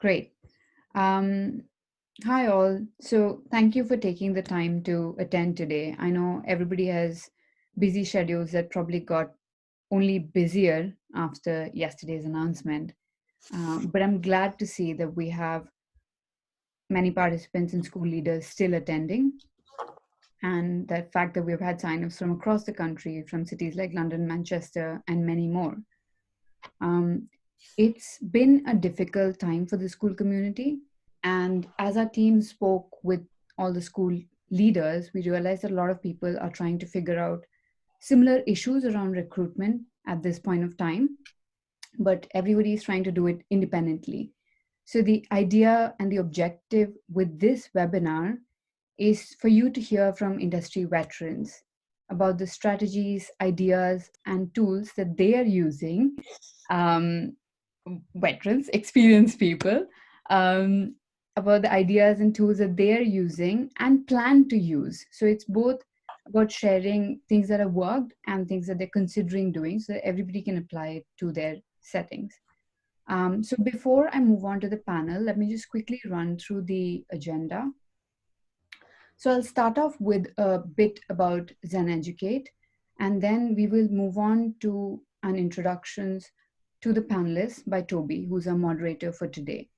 Great. Um, Hi, all. So, thank you for taking the time to attend today. I know everybody has busy schedules that probably got only busier after yesterday's announcement. But I'm glad to see that we have many participants and school leaders still attending. And the fact that we've had signups from across the country, from cities like London, Manchester, and many more. Um, it's been a difficult time for the school community. And as our team spoke with all the school leaders, we realized that a lot of people are trying to figure out similar issues around recruitment at this point of time, but everybody is trying to do it independently. So, the idea and the objective with this webinar is for you to hear from industry veterans about the strategies, ideas, and tools that they are using. Um, Veterans, experienced people, um, about the ideas and tools that they are using and plan to use. So it's both about sharing things that have worked and things that they're considering doing so that everybody can apply it to their settings. So before I move on to the panel, let me just quickly run through the agenda. So I'll start off with a bit about Zen Educate, and then we will move on to an introductions to the panelists by Toby, who's our moderator for today.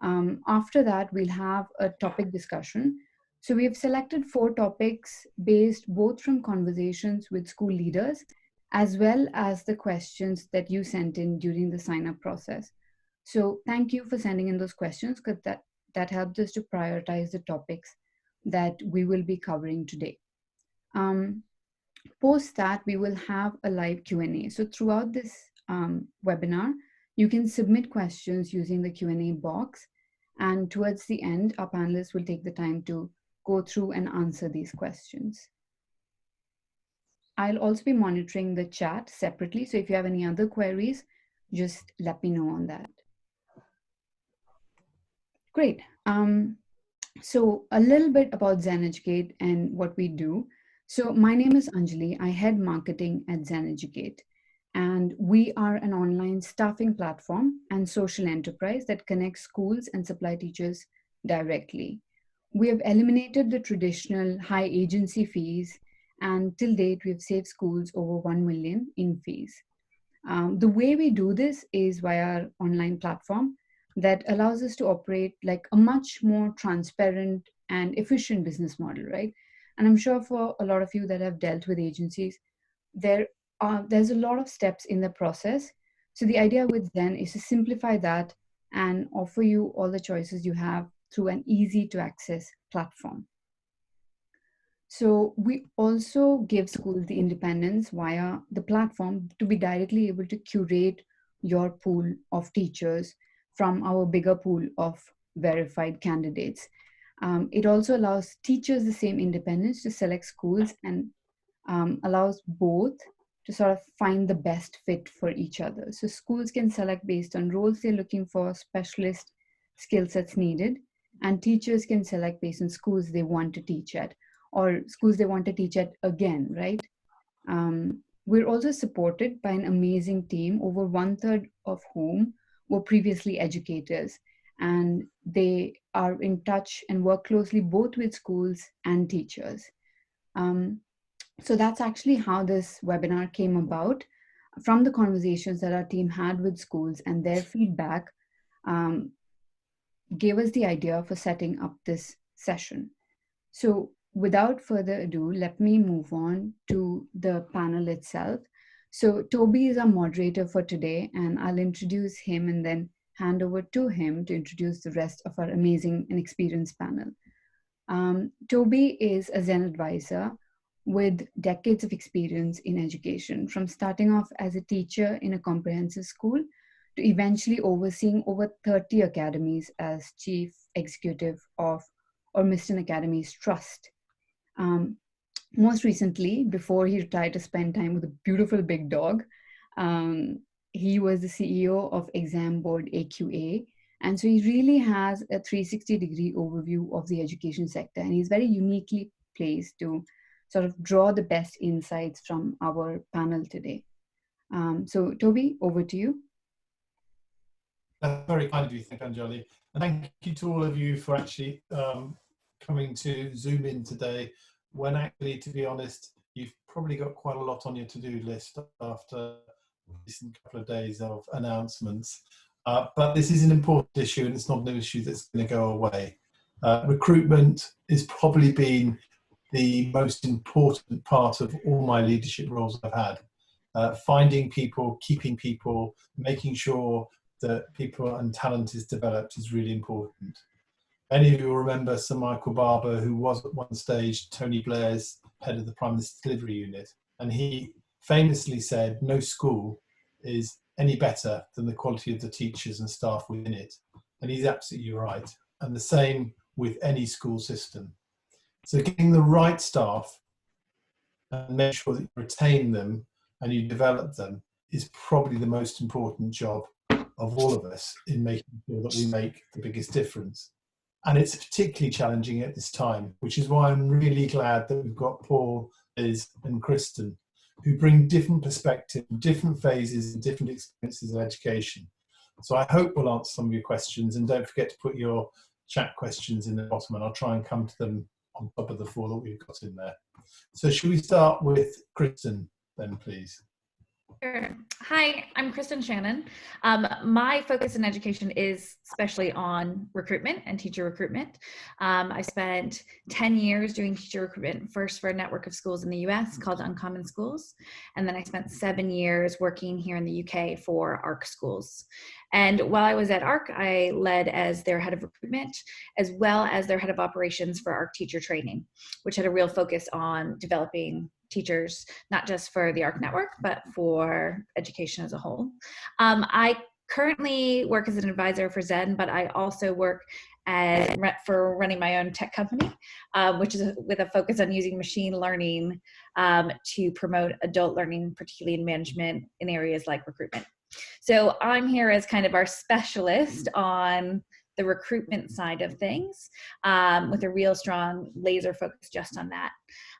After that, we'll have a topic discussion. So we have selected 4 topics based both from conversations with school leaders as well as the questions that you sent in during the sign up process. So thank you for sending in those questions because that helped us to prioritize the topics that we will be covering today. Post that, we will have a live Q&A. So throughout this webinar, you can submit questions using the Q&A box. And towards the end, our panelists will take the time to go through and answer these questions. I'll also be monitoring the chat separately. So if you have any other queries, just let me know on that. Great. So a little bit about Zen Educate and what we do. So my name is Anjali. I head marketing at Zen Educate. And we are an online staffing platform and social enterprise that connects schools and supply teachers directly. We have eliminated the traditional high agency fees, and till date, we've saved schools over 1 million in fees. The way we do this is via our online platform that allows us to operate like a much more transparent and efficient business model, right? And I'm sure for a lot of you that have dealt with agencies, there's a lot of steps in the process. So the idea with Zen is to simplify that and offer you all the choices you have through an easy to access platform. So we also give schools the independence via the platform to be directly able to curate your pool of teachers from our bigger pool of verified candidates. It also allows teachers the same independence to select schools and allows both to sort of find the best fit for each other. So schools can select based on roles they're looking for, specialist skill sets needed, and teachers can select based on schools they want to teach at or schools they want to teach at again, right? We're also supported by an amazing team, over 1/3 of whom were previously educators, and they are in touch and work closely both with schools and teachers. So that's actually how this webinar came about from the conversations that our team had with schools, and their feedback um, gave us the idea for setting up this session. So without further ado, let me move on to the panel itself. So Toby is our moderator for today, and I'll introduce him and then hand over to him to introduce the rest of our amazing and experienced panel. Toby is a Zen advisor with decades of experience in education, from starting off as a teacher in a comprehensive school to eventually overseeing over 30 academies as chief executive of Ormiston Academy's trust. Most recently, before he retired to spend time with a beautiful big dog, he was the CEO of Exam Board AQA. And so he really has a 360-degree overview of the education sector. And he's very uniquely placed to sort of draw the best insights from our panel today. So Toby, over to you. That's very kind of you, thank you, Anjali. And thank you to all of you for actually coming to Zoom in today, when actually, to be honest, you've probably got quite a lot on your to-do list after a recent couple of days of announcements. But this is an important issue, and it's not an issue that's going to go away. Recruitment has probably been the most important part of all my leadership roles I've had. Finding people, keeping people, making sure that people and talent is developed is really important. Many of you will remember Sir Michael Barber, who was at one stage Tony Blair's head of the Prime Minister's Delivery Unit, and he famously said, no school is any better than the quality of the teachers and staff within it. And he's absolutely right. And the same with any school system. So getting the right staff and make sure that you retain them and you develop them is probably the most important job of all of us in making sure that we make the biggest difference. And it's particularly challenging at this time, which is why I'm really glad that we've got Paul, Liz and Kristin, who bring different perspectives, different phases and different experiences of education. So I hope we'll answer some of your questions, and don't forget to put your chat questions in the bottom, and I'll try and come to them on top of the 4 that we've got in there. So should we start with Kristin then, please? Sure. Hi, I'm Kristin Shannon. My focus in education is especially on recruitment and teacher recruitment. I spent 10 years doing teacher recruitment, first for a network of schools in the US called Uncommon Schools. And then I spent 7 years working here in the UK for ARC schools. And while I was at ARC, I led as their head of recruitment, as well as their head of operations for ARC teacher training, which had a real focus on developing teachers, not just for the ARC network, but for education as a whole. I currently work as an advisor for Zen, but I also work for running my own tech company, which is with a focus on using machine learning to promote adult learning, particularly in management in areas like recruitment. So I'm here as kind of our specialist on the recruitment side of things, with a real strong laser focus just on that.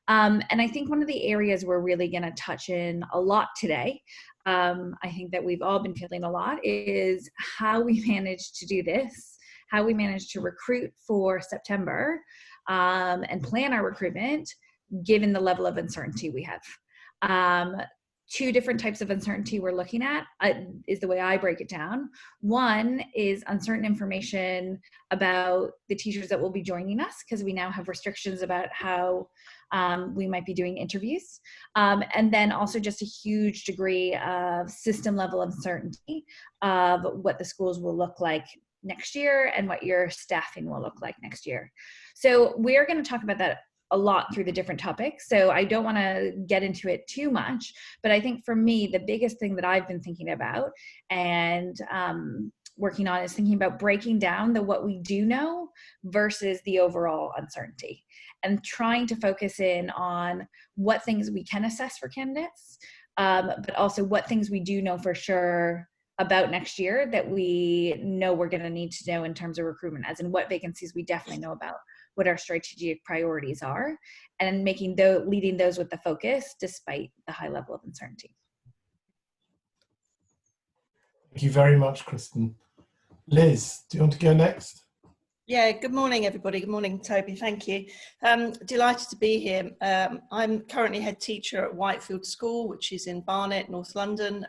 And I think one of the areas we're really going to touch in a lot today, I think that we've all been feeling a lot, is how we manage to do this, how we manage to recruit for September and plan our recruitment given the level of uncertainty we have. 2 different types of uncertainty we're looking at is the way I break it down. One is uncertain information about the teachers that will be joining us, because we now have restrictions about how we might be doing interviews. And then also just a huge degree of system level uncertainty of what the schools will look like next year and what your staffing will look like next year. So we're going to talk about that a lot through the different topics. So I don't want to get into it too much, but I think for me, the biggest thing that I've been thinking about and working on is thinking about breaking down what we do know versus the overall uncertainty, and trying to focus in on what things we can assess for candidates, but also what things we do know for sure about next year that we know we're going to need to know in terms of recruitment, as in what vacancies we definitely know about, what our strategic priorities are, and leading those with the focus despite the high level of uncertainty. Thank you very much, Kristin. Liz, do you want to go next? Yeah, good morning, everybody. Good morning, Toby. Thank you. Delighted to be here. I'm currently head teacher at Whitefield School, which is in Barnet, North London.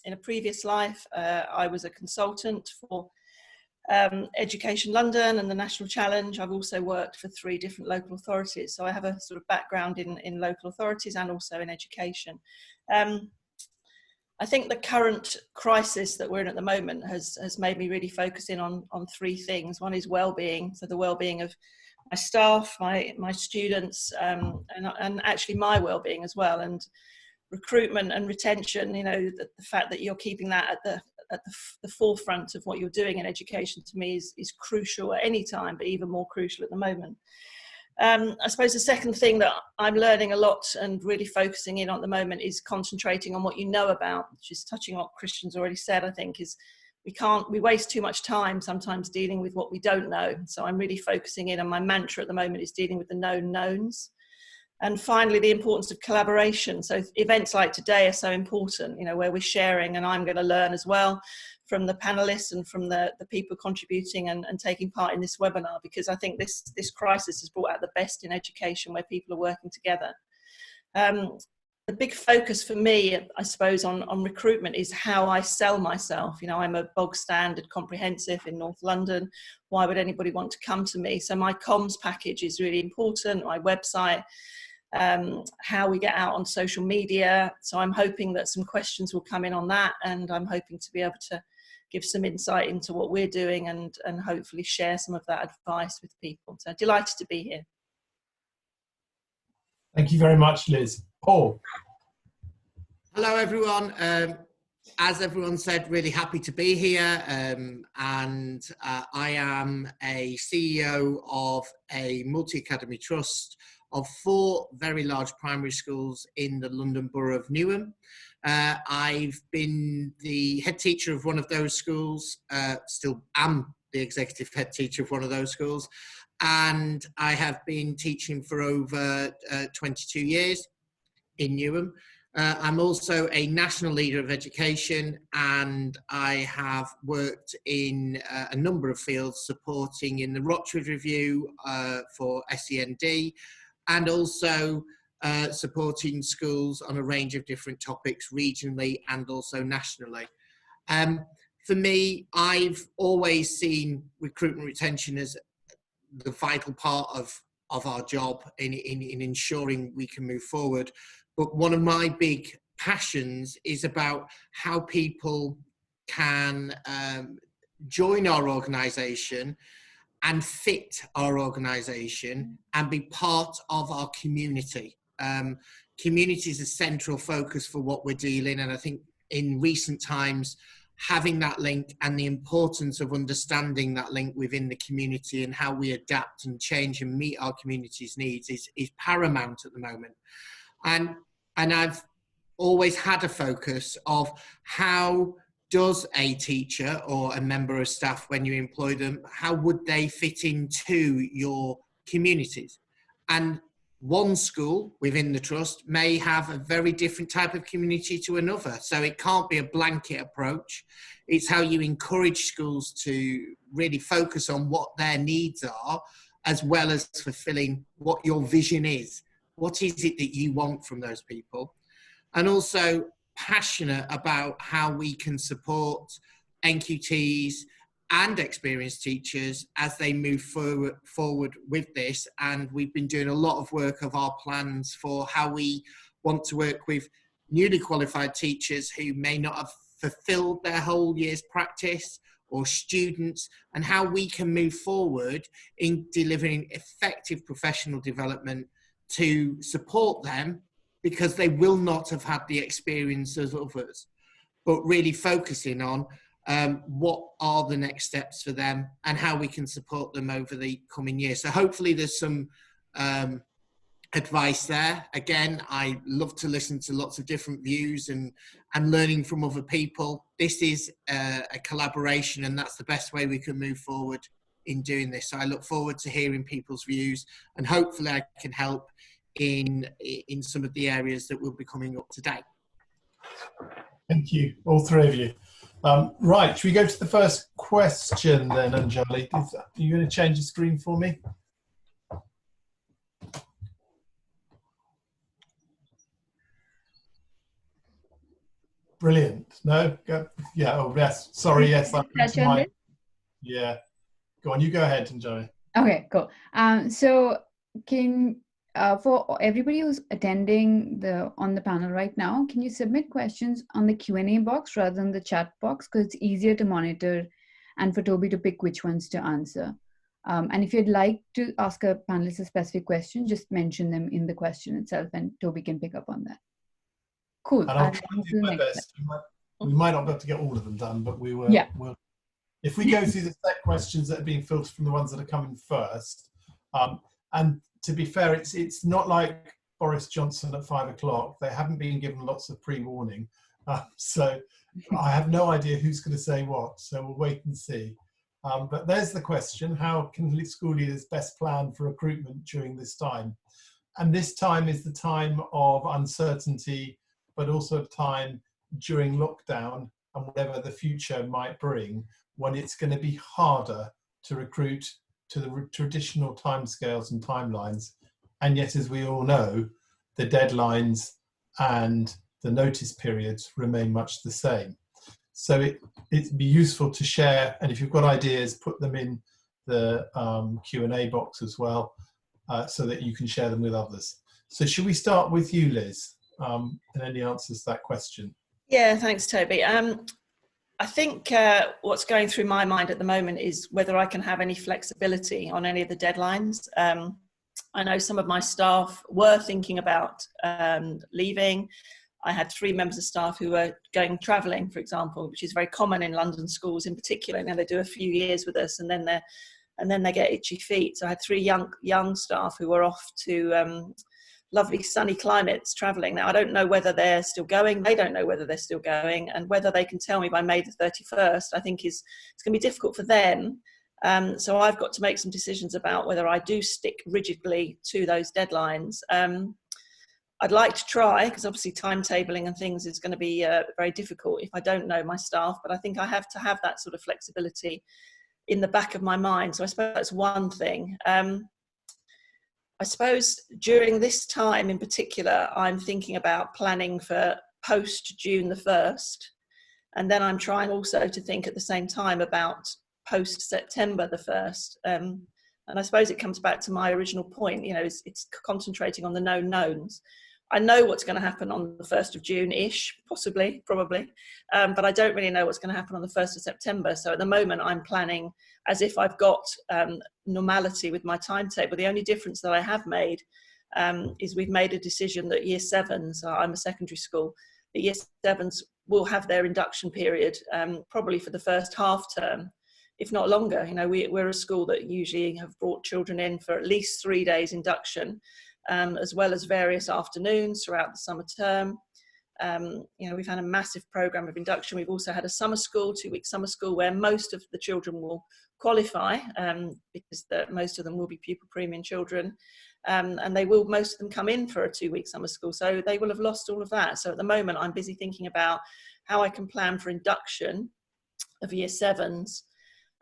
In a previous life, I was a consultant for Education London and the National Challenge. I've also worked for 3 different local authorities, so I have a sort of background in local authorities and also in education. I think the current crisis that we're in at the moment has made me really focus in on 3 things. One is well-being, so the well-being of my staff, my students, and actually my well-being as well, and recruitment and retention. You know, the fact that you're keeping that at the forefront of what you're doing in education, to me is crucial at any time, but even more crucial at the moment. I suppose the second thing that I'm learning a lot and really focusing in on at the moment is concentrating on what you know about, which is touching on what Kristin's already said, I think, is we waste too much time sometimes dealing with what we don't know. So I'm really focusing in, and my mantra at the moment is dealing with the known knowns. And finally, the importance of collaboration. So events like today are so important, you know, where we're sharing, and I'm going to learn as well from the panelists and from the people contributing and taking part in this webinar, because I think this crisis has brought out the best in education where people are working together. The big focus for me, I suppose, on recruitment is how I sell myself. You know, I'm a bog standard comprehensive in North London. Why would anybody want to come to me? So my comms package is really important, my website, how we get out on social media. So I'm hoping that some questions will come in on that, and I'm hoping to be able to give some insight into what we're doing and hopefully share some of that advice with people. So delighted to be here. Thank you very much, Liz. Paul. Hello, everyone. As everyone said, really happy to be here. I am a CEO of a multi-academy trust of 4 very large primary schools in the London Borough of Newham. I've been the head teacher of one of those schools, still am the executive head teacher of one of those schools, and I have been teaching for over 22 years in Newham. I'm also a national leader of education, and I have worked in a number of fields, supporting in the Rochford Review for SEND, and also supporting schools on a range of different topics regionally and also nationally. For me, I've always seen recruitment retention as the vital part of our job in ensuring we can move forward. But one of my big passions is about how people can join our organisation and fit our organisation and be part of our community. Community is a central focus for what we're dealing, and I think in recent times, having that link and the importance of understanding that link within the community and how we adapt and change and meet our community's needs is paramount at the moment. And I've always had a focus of how does a teacher or a member of staff, when you employ them, how would they fit into your communities? And one school within the trust may have a very different type of community to another. So it can't be a blanket approach. It's how you encourage schools to really focus on what their needs are, as well as fulfilling what your vision is. What is it that you want from those people? And also passionate about how we can support NQTs and experienced teachers as they move forward with this. And we've been doing a lot of work of our plans for how we want to work with newly qualified teachers who may not have fulfilled their whole year's practice, or students, and how we can move forward in delivering effective professional development to support them, because they will not have had the experience as others, but really focusing on what are the next steps for them and how we can support them over the coming year. So hopefully there's some advice there. Again, I love to listen to lots of different views and learning from other people. This is a collaboration, and that's the best way we can move forward in doing this. So I look forward to hearing people's views, and hopefully I can help in some of the areas that will be coming up today. Thank you, all 3 of you. Right, should we go to the first question then, Anjali? Are you going to change the screen for me? Brilliant. No? Go. Yeah, oh yes, sorry, yes. Yeah, go on, you go ahead, Anjali. Okay, cool. So can for everybody who's attending on the panel right now, can you submit questions on the Q&A box rather than the chat box, because it's easier to monitor and for Toby to pick which ones to answer. And if you'd like to ask a panelist a specific question, just mention them in the question itself and Toby can pick up on that. Cool. And I'll try and do my best. We might not be able to get all of them done, but we will. Yeah. If we go through the set questions that are being filtered from the ones that are coming first, and to be fair, it's not like Boris Johnson at 5 o'clock. They haven't been given lots of pre-warning. So I have no idea who's going to say what. So we'll wait and see. But there's the question: how can school leaders best plan for recruitment during this time? And this time is the time of uncertainty, but also of time during lockdown and whatever the future might bring, when it's going to be harder to recruit to the traditional timescales and timelines. And yet, as we all know, the deadlines and the notice periods remain much the same. So it'd be useful to share, and if you've got ideas, put them in the Q&A box as well, so that you can share them with others. So should we start with you, Liz, and any answers to that question? Yeah, thanks, Toby. I think what's going through my mind at the moment is whether I can have any flexibility on any of the deadlines. I know some of my staff were thinking about leaving. I had 3 members of staff who were going travelling, for example, which is very common in London schools in particular. Now they do a few years with us, and then they get itchy feet. So I had 3 young staff who were off to lovely sunny climates travelling. Now I don't know whether they're still going. They don't know whether they're still going, and whether they can tell me by May the 31st. I think it's going to be difficult for them. So I've got to make some decisions about whether I do stick rigidly to those deadlines. I'd like to try, because obviously timetabling and things is going to be very difficult if I don't know my staff, but I think I have to have that sort of flexibility in the back of my mind. So I suppose that's one thing. I suppose during this time in particular, I'm thinking about planning for post June the 1st. And then I'm trying also to think at the same time about post September the 1st. And I suppose it comes back to my original point, you know, it's concentrating on the known knowns. I know what's going to happen on the 1st of June-ish, possibly, probably, but I don't really know what's going to happen on the 1st of September. So at the moment, I'm planning as if I've got normality with my timetable. The only difference that I have made is we've made a decision that Year 7s, I'm a secondary school, the Year 7s will have their induction period probably for the first half term, if not longer. You know, we're a school that usually have brought children in for at least 3 days induction, as well as various afternoons throughout the summer term. You know, we've had a massive program of induction. We've also had a summer school, 2-week summer school, where most of the children will qualify because most of them will be pupil premium children, and most of them come in for a 2-week summer school, so they will have lost all of that. So at the moment, I'm busy thinking about how I can plan for induction of Year 7s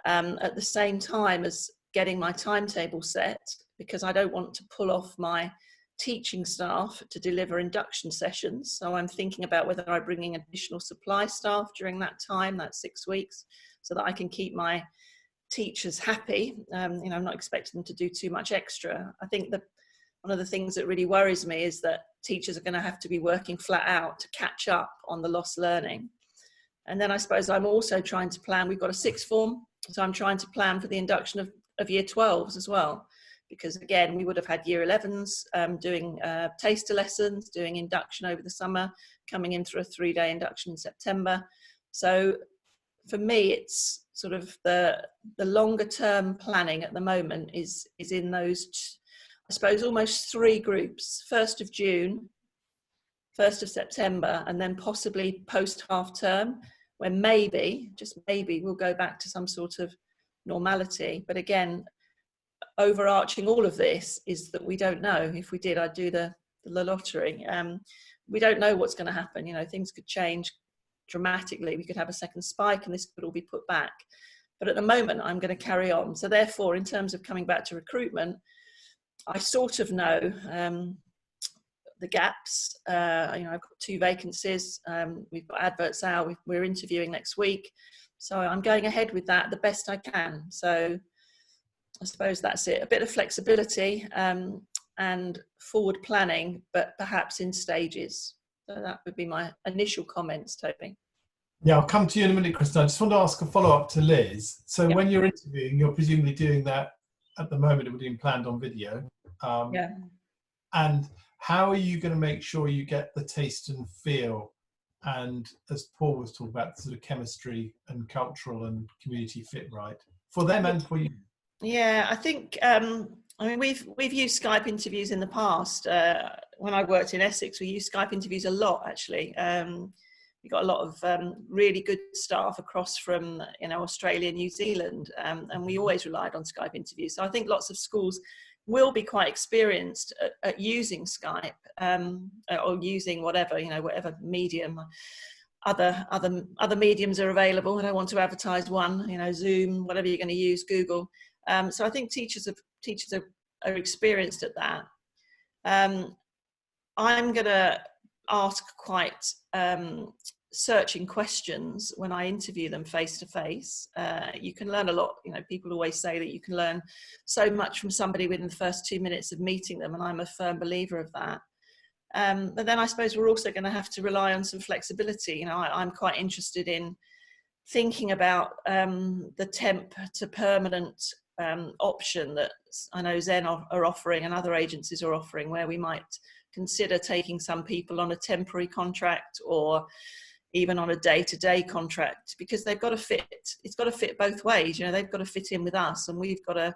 at the same time as getting my timetable set, because I don't want to pull off my teaching staff to deliver induction sessions. So I'm thinking about whether I bring in additional supply staff during that time, that 6 weeks, so that I can keep my teachers happy. You know, I'm not expecting them to do too much extra. I think that one of the things that really worries me is that teachers are going to have to be working flat out to catch up on the lost learning. And then I suppose I'm also trying to plan, we've got a 6th form, so I'm trying to plan for the induction of Year 12s as well. Because again, we would have had Year 11s doing taster lessons, doing induction over the summer, coming in through a 3-day induction in September. So for me, it's sort of the longer term planning at the moment is in those, I suppose, almost 3 groups: 1st of June, 1st of September, and then possibly post half term, where maybe, just maybe, we'll go back to some sort of normality. But again, overarching all of this is that we don't know. If we did, I'd do the lottery. We don't know what's going to happen. You know, things could change dramatically. We could have a second spike and this could all be put back. But at the moment, I'm going to carry on. So therefore, in terms of coming back to recruitment, I sort of know the gaps. You know, I've got 2 vacancies. We've got adverts out. We're interviewing next week. So I'm going ahead with that the best I can. So I suppose that's it. A bit of flexibility and forward planning, but perhaps in stages. So that would be my initial comments, Toby. Yeah, I'll come to you in a minute, Kristin. I just want to ask a follow-up to Liz. So when you're interviewing, you're presumably doing that at the moment, it would be planned on video. Yeah. And how are you going to make sure you get the taste and feel, and as Paul was talking about, the sort of chemistry and cultural and community fit right for them and for you? Yeah, I think, I mean, we've used Skype interviews in the past. When I worked in Essex, we used Skype interviews a lot, actually. We got a lot of really good staff across from, you know, Australia, New Zealand, and we always relied on Skype interviews. So I think lots of schools will be quite experienced at using Skype or using whatever, you know, whatever medium. other mediums are available. I don't want to advertise one, you know, Zoom, whatever you're going to use, Google. So I think teachers are experienced at that. I'm going to ask quite searching questions when I interview them face to face. You can learn a lot. You know, people always say that you can learn so much from somebody within the first 2 minutes of meeting them, and I'm a firm believer of that. But then I suppose we're also going to have to rely on some flexibility. You know, I'm quite interested in thinking about the temp to permanent option that I know Zen are offering and other agencies are offering, where we might consider taking some people on a temporary contract or even on a day-to-day contract, because they've got to fit. It's got to fit both ways. You know, they've got to fit in with us, and we've got to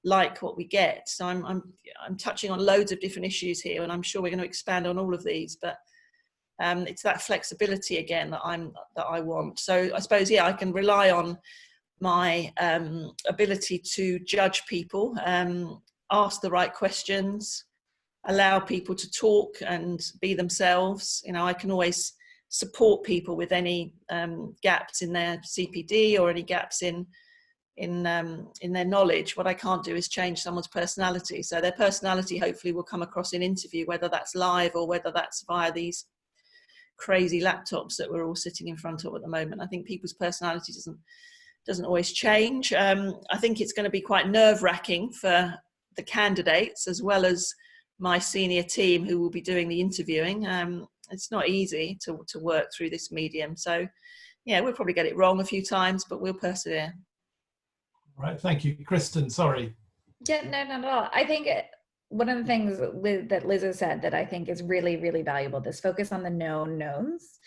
like what we get. So I'm touching on loads of different issues here, and I'm sure we're going to expand on all of these. But it's that flexibility again that I want. So I suppose, yeah, I can rely on my ability to judge people, ask the right questions, allow people to talk and be themselves. You know, I can always support people with any gaps in their CPD or any gaps in their knowledge. What I can't do is change someone's personality. So their personality hopefully will come across in interview, whether that's live or whether that's via these crazy laptops that we're all sitting in front of at the moment. I think people's personality doesn't always change. I think it's going to be quite nerve-wracking for the candidates as well as my senior team who will be doing the interviewing. It's not easy to work through this medium. So yeah, we'll probably get it wrong a few times, but we'll persevere. Right, thank you. Kristin, sorry. Yeah, no, not at all. I think one of the things that Liz has said that I think is really, really valuable, this focus on the known knowns.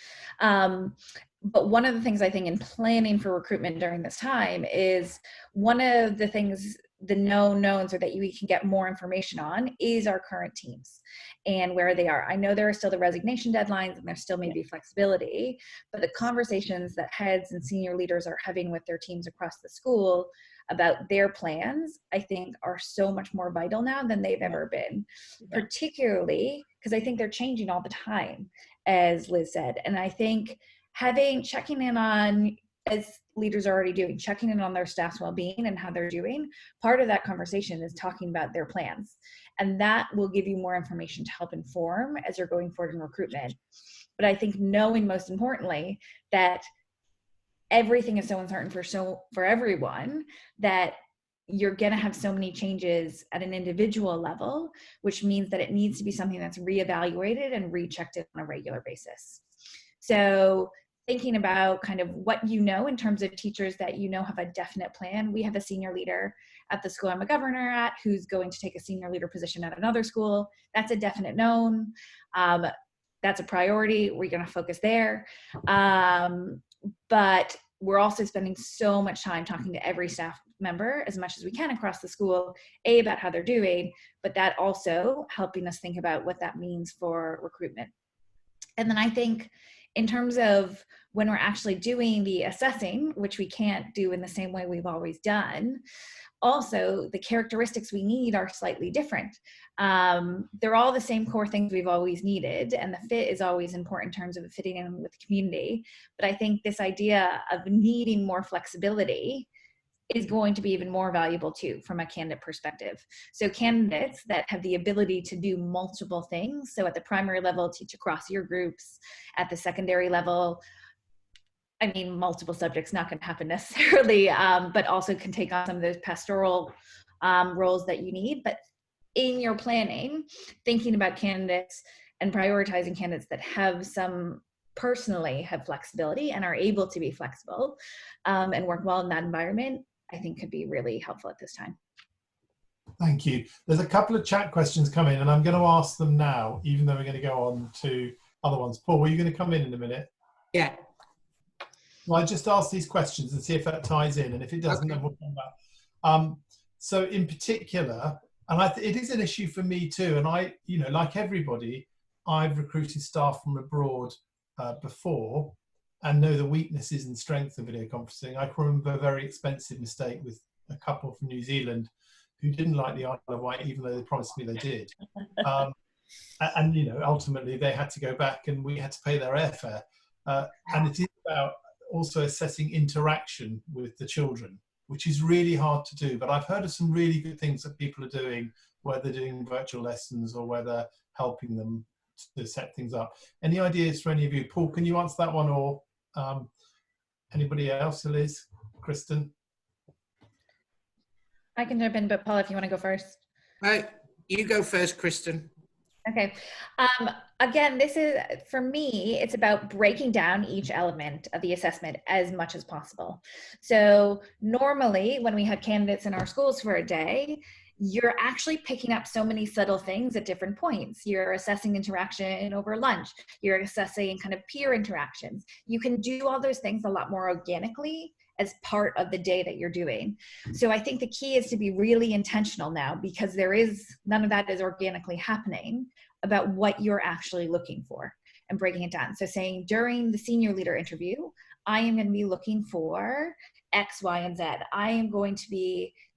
But one of the things I think in planning for recruitment during this time is one of the things, the known knowns, or that we can get more information on, is our current teams and where they are. I know there are still the resignation deadlines and there still may be flexibility, but the conversations that heads and senior leaders are having with their teams across the school about their plans, I think are so much more vital now than they've ever been, particularly because I think they're changing all the time, as Liz said. And I think checking in on, as leaders are already doing, checking in on their staff's well-being and how they're doing, part of that conversation is talking about their plans. And that will give you more information to help inform as you're going forward in recruitment. But I think knowing, most importantly, that everything is so uncertain for everyone, that you're going to have so many changes at an individual level, which means that it needs to be something that's reevaluated and rechecked on a regular basis. So thinking about kind of what you know in terms of teachers that you know have a definite plan. We have a senior leader at the school I'm a governor at who's going to take a senior leader position at another school. That's a definite known. That's a priority. We're going to focus there. But we're also spending so much time talking to every staff member as much as we can across the school, about how they're doing, but that also helping us think about what that means for recruitment. And then I think in terms of when we're actually doing the assessing, which we can't do in the same way we've always done, also the characteristics we need are slightly different. They're all the same core things we've always needed, and the fit is always important in terms of fitting in with the community. But I think this idea of needing more flexibility is going to be even more valuable too from a candidate perspective. So candidates that have the ability to do multiple things, so at the primary level, teach across your groups, at the secondary level, I mean, multiple subjects, not going to happen necessarily, but also can take on some of those pastoral roles that you need. But in your planning, thinking about candidates and prioritizing candidates that have personally have flexibility and are able to be flexible and work well in that environment, I think could be really helpful at this time. Thank you. There's a couple of chat questions coming, and I'm going to ask them now, even though we're going to go on to other ones. Paul, were you going to come in a minute? Yeah. Well, I just ask these questions and see if that ties in, and if it doesn't, then we'll come back. So in particular, and it is an issue for me too, and I, like everybody, I've recruited staff from abroad before, and know the weaknesses and strengths of video conferencing. I can remember a very expensive mistake with a couple from New Zealand who didn't like the Isle of Wight, even though they promised me they did. And ultimately they had to go back and we had to pay their airfare. And it is about also assessing interaction with the children, which is really hard to do. But I've heard of some really good things that people are doing, where they're doing virtual lessons or where they're helping them to set things up. Any ideas for any of you? Paul, can you answer that one, or anybody else? Liz, Kristin? I can jump in, but Paul, if you want to go first. You go first, Kristin. Okay. Again, this is, for me, it's about breaking down each element of the assessment as much as possible. So normally when we have candidates in our schools for a day, you're actually picking up so many subtle things at different points. You're assessing interaction over lunch. You're assessing kind of peer interactions. You can do all those things a lot more organically as part of the day that you're doing. So I think the key is to be really intentional now, because none of that is organically happening, about what you're actually looking for and breaking it down. So saying during the senior leader interview, I am going to be looking for X, Y, and Z.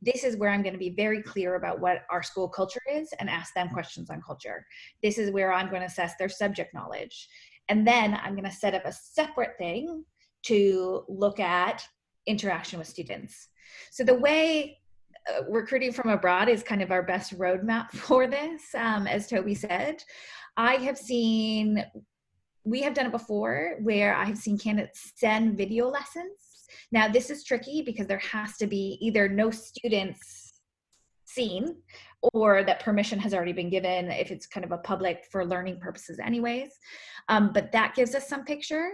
This is where I'm going to be very clear about what our school culture is and ask them questions on culture. This is where I'm going to assess their subject knowledge. And then I'm going to set up a separate thing to look at interaction with students. So the way recruiting from abroad is kind of our best roadmap for this, as Toby said. We have done it before where I have seen candidates send video lessons. Now this is tricky because there has to be either no students seen or that permission has already been given if it's kind of a public for learning purposes anyways. But that gives us some picture.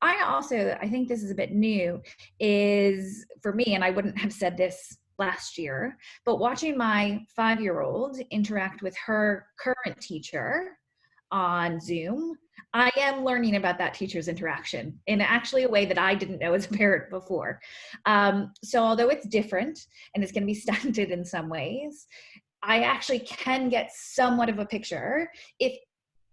I think this is a bit new, is for me, and I wouldn't have said this last year, but watching my 5-year-old interact with her current teacher on Zoom, I am learning about that teacher's interaction in actually a way that I didn't know as a parent before. So although it's different and it's going to be stunted in some ways, I actually can get somewhat of a picture. If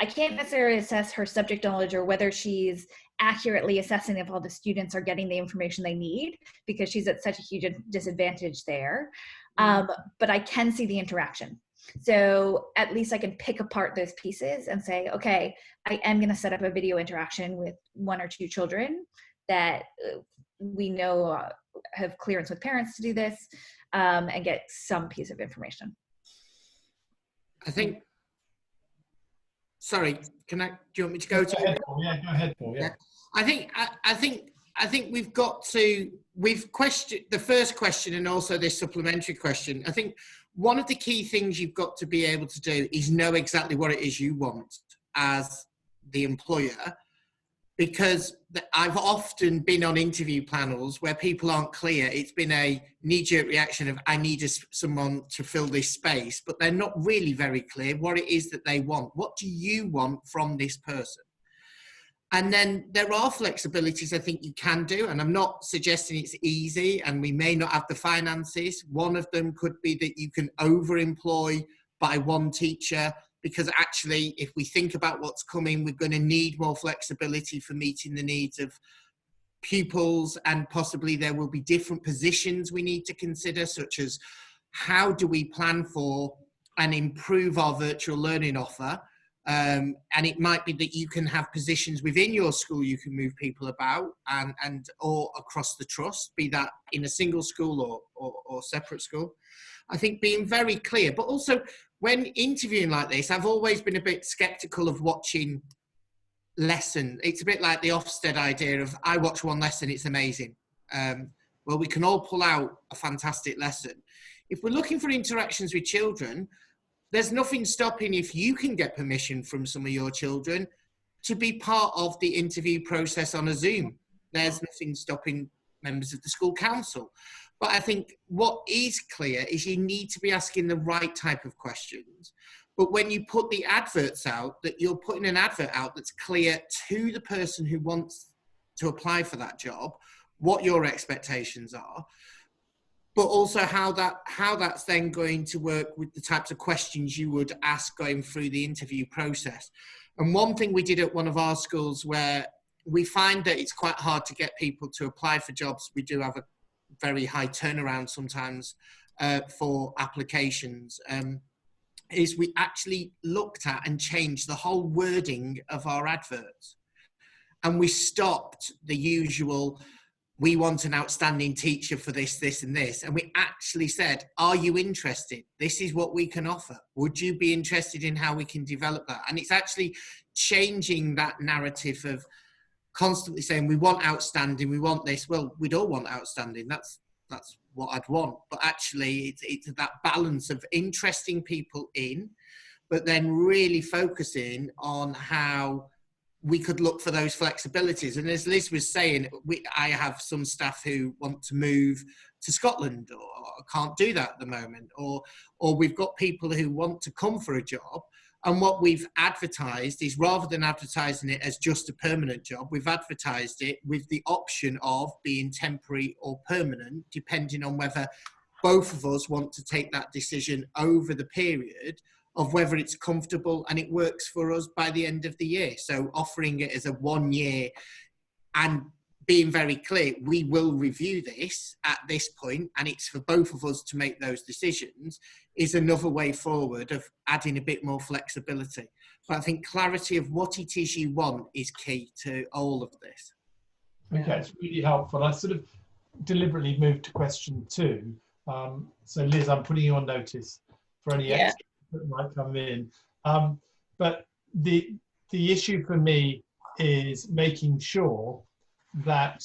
I can't necessarily assess her subject knowledge or whether she's accurately assessing if all the students are getting the information they need, because she's at such a huge disadvantage there. But I can see the interaction. So at least I can pick apart those pieces and say, okay, I am going to set up a video interaction with 1 or 2 children that we know have clearance with parents to do this, and get some piece of information. I think, sorry, do you want me to go to? Go ahead, Paul. Yeah. I think we've questioned the first question and also this supplementary question. I think one of the key things you've got to be able to do is know exactly what it is you want as the employer, because I've often been on interview panels where people aren't clear. It's been a knee-jerk reaction of, I need someone to fill this space, but they're not really very clear what it is that they want. What do you want from this person? And then there are flexibilities I think you can do, and I'm not suggesting it's easy, and we may not have the finances. One of them could be that you can overemploy by 1 teacher, because actually, if we think about what's coming, we're going to need more flexibility for meeting the needs of pupils, and possibly there will be different positions we need to consider, such as how do we plan for and improve our virtual learning offer. And it might be that you can have positions within your school you can move people about and or across the trust, be that in a single school or separate school. I think being very clear, but also when interviewing like this, I've always been a bit skeptical of watching lesson. It's a bit like the Ofsted idea of, I watch 1 lesson, it's amazing. Well, we can all pull out a fantastic lesson. If we're looking for interactions with children, there's nothing stopping, if you can get permission from some of your children, to be part of the interview process on a Zoom. There's nothing stopping members of the school council. But I think what is clear is you need to be asking the right type of questions. But when you put the adverts out, that you're putting an advert out that's clear to the person who wants to apply for that job, what your expectations are, but also how that's then going to work with the types of questions you would ask going through the interview process. And one thing we did at one of our schools, where we find that it's quite hard to get people to apply for jobs, we do have a very high turnaround sometimes for applications, is we actually looked at and changed the whole wording of our adverts. and we stopped the usual, we want an outstanding teacher for this, this, and this. And we actually said, are you interested? This is what we can offer. Would you be interested in how we can develop that? And it's actually changing that narrative of constantly saying, we want outstanding, we want this. Well, we'd all want outstanding. That's what I'd want. But actually, it's that balance of interesting people in, but then really focusing on how we could look for those flexibilities. And as Liz was saying, I have some staff who want to move to Scotland or can't do that at the moment, or we've got people who want to come for a job. And what we've advertised is, rather than advertising it as just a permanent job, we've advertised it with the option of being temporary or permanent, depending on whether both of us want to take that decision over the period of whether it's comfortable and it works for us by the end of the year. So offering it as a 1 year and being very clear, we will review this at this point, and it's for both of us to make those decisions, is another way forward of adding a bit more flexibility. But I think clarity of what it is you want is key to all of this. Okay, it's really helpful. I sort of deliberately moved to question 2. So Liz, I'm putting you on notice for any extra that might come in. But the issue for me is making sure that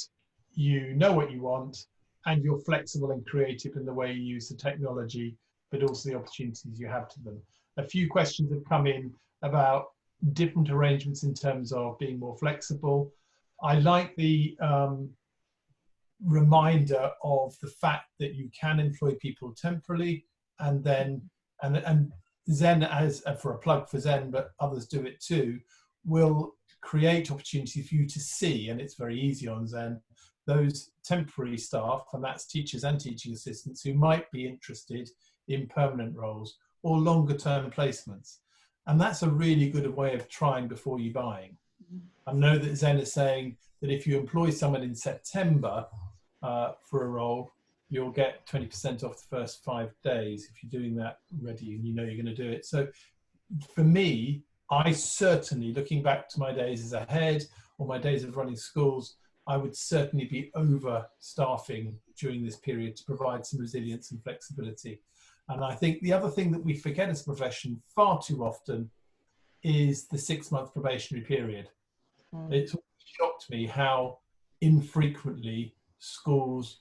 you know what you want and you're flexible and creative in the way you use the technology, but also the opportunities you have to them. A few questions have come in about different arrangements in terms of being more flexible. I like the reminder of the fact that you can employ people temporarily, and then and Zen, as for a plug for Zen, but others do it too, will create opportunity for you to see, and it's very easy on Zen, those temporary staff, and that's teachers and teaching assistants, who might be interested in permanent roles or longer term placements. And that's a really good way of trying before you buying. I know that Zen is saying that if you employ someone in September for a role, you'll get 20% off the first 5 days if you're doing that ready and you know you're going to do it. So for me, I certainly, looking back to my days as a head or my days of running schools, I would certainly be overstaffing during this period to provide some resilience and flexibility. And I think the other thing that we forget as a profession far too often is the 6-month probationary period. It's shocked me how infrequently schools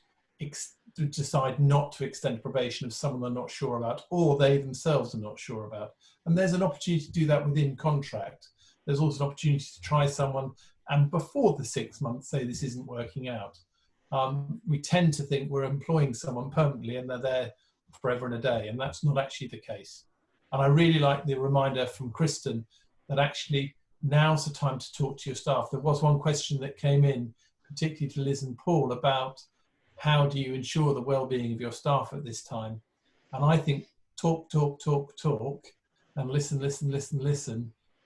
decide not to extend probation if someone they're not sure about, or they themselves are not sure about. And there's an opportunity to do that within contract. There's also an opportunity to try someone and before the 6 months say this isn't working out. We tend to think we're employing someone permanently and they're there forever and a day, and that's not actually the case. And I really like the reminder from Kristin that actually now's the time to talk to your staff. There was one question that came in, particularly to Liz and Paul, about how do you ensure the well-being of your staff at this time? And I think talk, and listen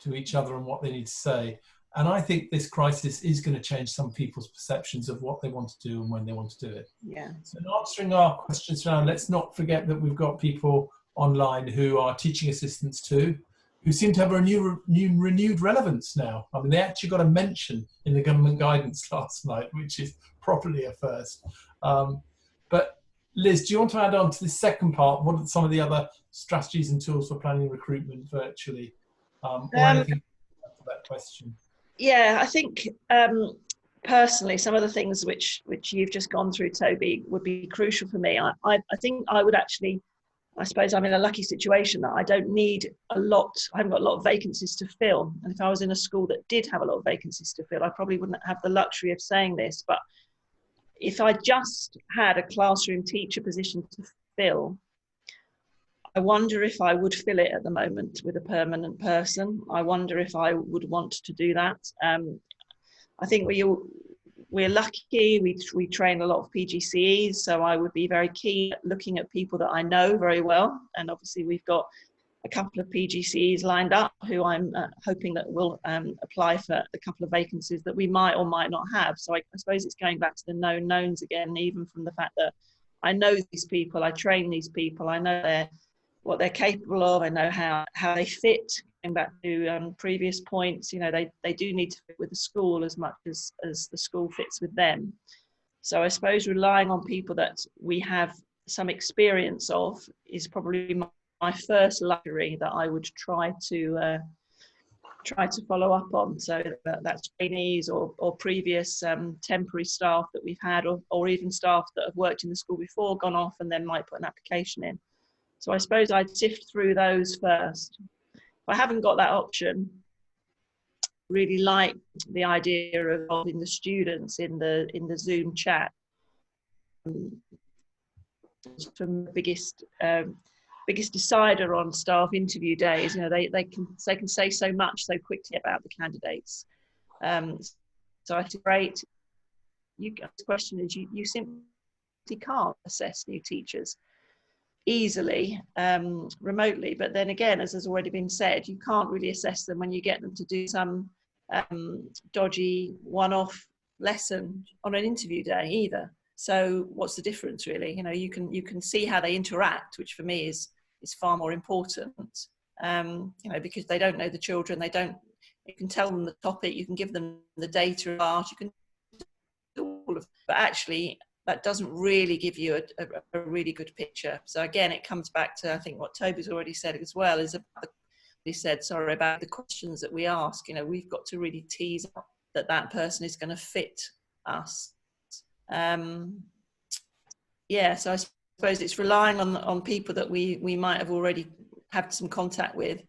to each other and what they need to say. And I think this crisis is going to change some people's perceptions of what they want to do and when they want to do it. Yeah. So in answering our questions now, let's not forget that we've got people online who are teaching assistants too, who seem to have a renewed relevance now. I mean, they actually got a mention in the government guidance last night, which is probably a first. But Liz, do you want to add on to the second part? What are some of the other strategies and tools for planning recruitment virtually? Or anything for that question? Yeah, I think personally, some of the things which you've just gone through, Toby, would be crucial for me. I think I would actually, I suppose I'm in a lucky situation that I don't need a lot, I haven't got a lot of vacancies to fill. And if I was in a school that did have a lot of vacancies to fill, I probably wouldn't have the luxury of saying this. But if I just had a classroom teacher position to fill, I wonder if I would fill it at the moment with a permanent person. I wonder if I would want to do that. I think we're lucky. We train a lot of PGCEs, so I would be very keen at looking at people that I know very well. And obviously we've got a couple of PGCEs lined up who I'm hoping that will apply for a couple of vacancies that we might or might not have. So I suppose it's going back to the known knowns again, even from the fact that I know these people, I train these people, I know what they're capable of, I know how they fit back to previous points, you know, they do need to fit with the school as much as the school fits with them. So I suppose relying on people that we have some experience of is probably my first luxury that I would try to follow up on. So that's trainees or previous temporary staff that we've had, or even staff that have worked in the school before, gone off, and then might put an application in. So I suppose I'd sift through those first. If I haven't got that option, really like the idea of involving the students in the Zoom chat. From the biggest decider on staff interview days, you know, they can say so much so quickly about the candidates. So I think great. The question is, you simply can't assess new teachers easily remotely, but then again, as has already been said, you can't really assess them when you get them to do some dodgy one-off lesson on an interview day either. So what's the difference, really? You know, you can see how they interact, which for me is far more important. You know, because they don't know the children, you can tell them the topic, you can give them the data art, you can do all of, but actually that doesn't really give you a really good picture. So again, it comes back to, I think, what Toby's already said as well, is about the questions that we ask. You know, we've got to really tease out that person is going to fit us. Yeah, so I suppose it's relying on people that we might have already had some contact with.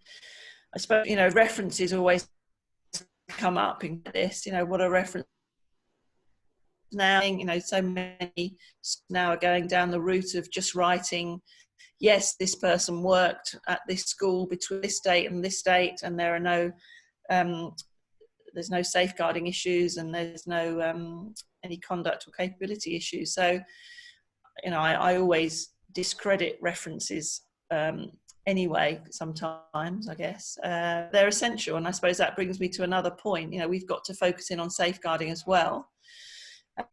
I suppose, you know, references always come up in this, you know, what a reference now, you know, so many now are going down the route of just writing, yes, this person worked at this school between this date and this date, and there are no there's no safeguarding issues, and there's no any conduct or capability issues. So, you know, I always discredit references anyway, sometimes, I guess. They're essential, and I suppose that brings me to another point. You know, we've got to focus in on safeguarding as well.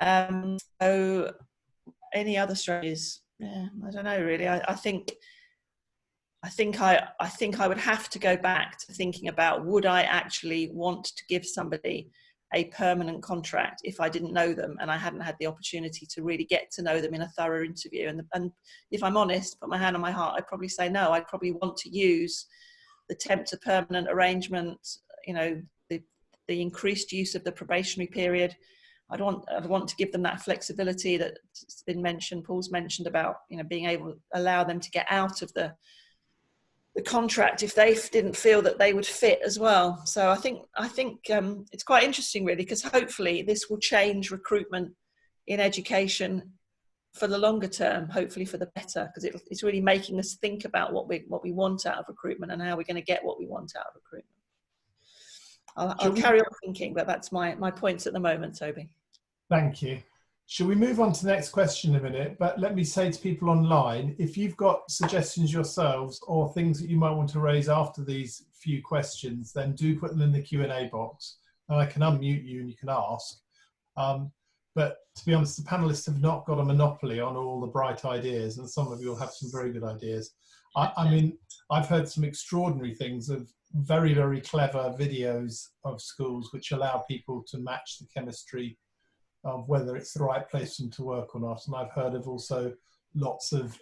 So any other strategies? Yeah, I don't know, really. I think I would have to go back to thinking about, would I actually want to give somebody a permanent contract if I didn't know them and I hadn't had the opportunity to really get to know them in a thorough interview? And if I'm honest, put my hand on my heart, I'd probably say no. I'd probably want to use the temp to permanent arrangement, you know, the increased use of the probationary period. I'd want to give them that flexibility that's been mentioned, Paul's mentioned, about, you know, being able to allow them to get out of the contract if they didn't feel that they would fit as well. So I think it's quite interesting, really, because hopefully this will change recruitment in education for the longer term, hopefully for the better, because it's really making us think about what we want out of recruitment and how we're going to get what we want out of recruitment. I'll carry on thinking, but that's my points at the moment, Toby. Thank you. Shall we move on to the next question in a minute? But let me say to people online, if you've got suggestions yourselves or things that you might want to raise after these few questions, then do put them in the Q&A box, and I can unmute you and you can ask. But to be honest, the panelists have not got a monopoly on all the bright ideas, and some of you will have some very good ideas. I mean, I've heard some extraordinary things of very, very clever videos of schools which allow people to match the chemistry of whether it's the right place for them to work or not. And I've heard of also lots of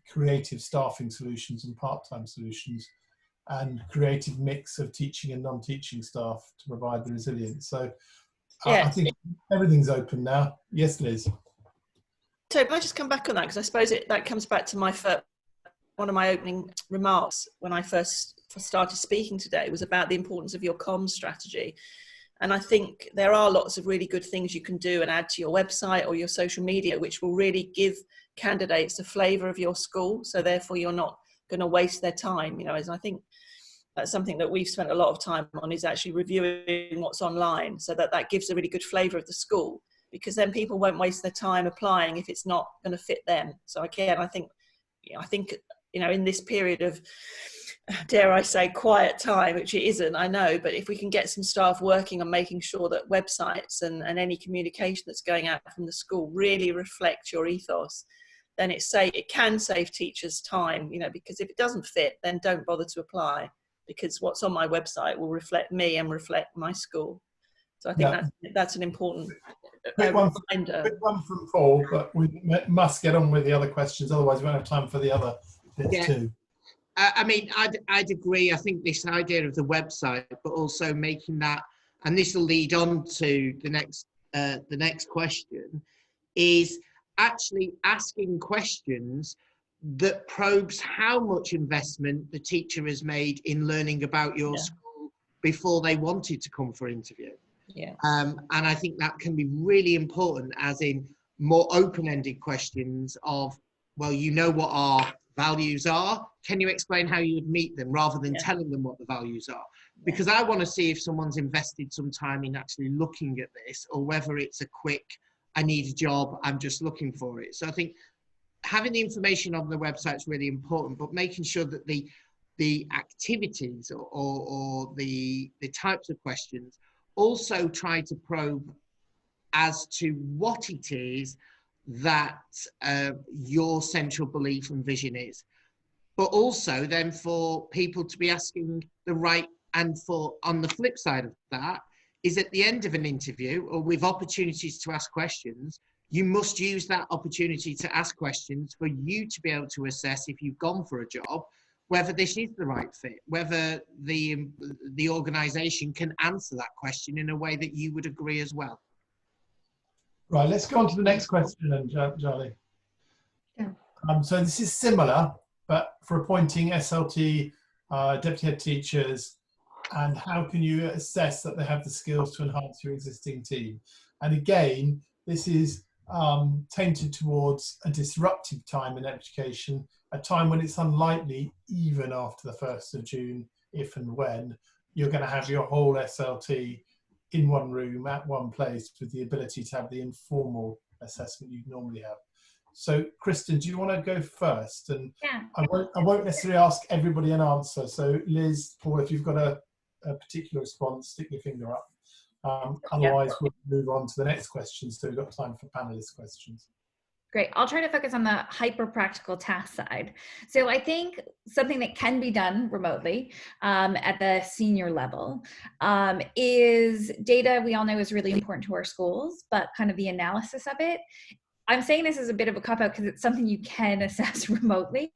creative staffing solutions and part-time solutions, and creative mix of teaching and non-teaching staff to provide the resilience. So I think everything's open now. Yes, Liz. So can I just come back on that? Because I suppose that comes back to one of my opening remarks when I first started speaking today, was about the importance of your comms strategy. And I think there are lots of really good things you can do and add to your website or your social media, which will really give candidates a flavour of your school. So therefore, you're not going to waste their time. You know, as I think that's something that we've spent a lot of time on, is actually reviewing what's online, so that gives a really good flavour of the school, because then people won't waste their time applying if it's not going to fit them. So again, I think, you know, in this period of, dare I say, quiet time, which it isn't, I know, but if we can get some staff working on making sure that websites and any communication that's going out from the school really reflect your ethos, then it can save teachers time, you know, because if it doesn't fit, then don't bother to apply. because what's on my website will reflect me and reflect my school. So I think that's an important reminder. Quick one from Paul, but we must get on with the other questions, otherwise we won't have time for the other bits too. I mean, I'd agree. I think this idea of the website, but also making that, and this will lead on to the next question, is actually asking questions that probes how much investment the teacher has made in learning about your school before they wanted to come for interview. Yeah. And I think that can be really important, as in more open-ended questions of, well, you know what our values are. Can you explain how you would meet them, rather than telling them what the values are? Because I want to see if someone's invested some time in actually looking at this, or whether it's a quick, I need a job, I'm just looking for it. So I think having the information on the website is really important, but making sure that the activities or the types of questions also try to probe as to what it is that your central belief and vision is. But also then for people to be asking the right, and for, on the flip side of that, is at the end of an interview or with opportunities to ask questions, you must use that opportunity to ask questions for you to be able to assess, if you've gone for a job, whether this is the right fit, whether the organisation can answer that question in a way that you would agree as well. Right, let's go on to the next question then, Charlie. Yeah. So this is similar, but for appointing SLT deputy head teachers, and how can you assess that they have the skills to enhance your existing team? And again, this is tainted towards a disruptive time in education, a time when it's unlikely, even after the 1st of June, if and when, you're going to have your whole SLT in one room at one place, with the ability to have the informal assessment you'd normally have. So, Kristin, do you want to go first? And I won't necessarily ask everybody an answer. So, Liz, Paul, if you've got a particular response, stick your finger up. Otherwise, we'll move on to the next question, so we've got time for panelist questions. Great. I'll try to focus on the hyper practical task side. So I think something that can be done remotely at the senior level is data. We all know is really important to our schools, but kind of the analysis of it. I'm saying this is a bit of a cop-out because it's something you can assess remotely,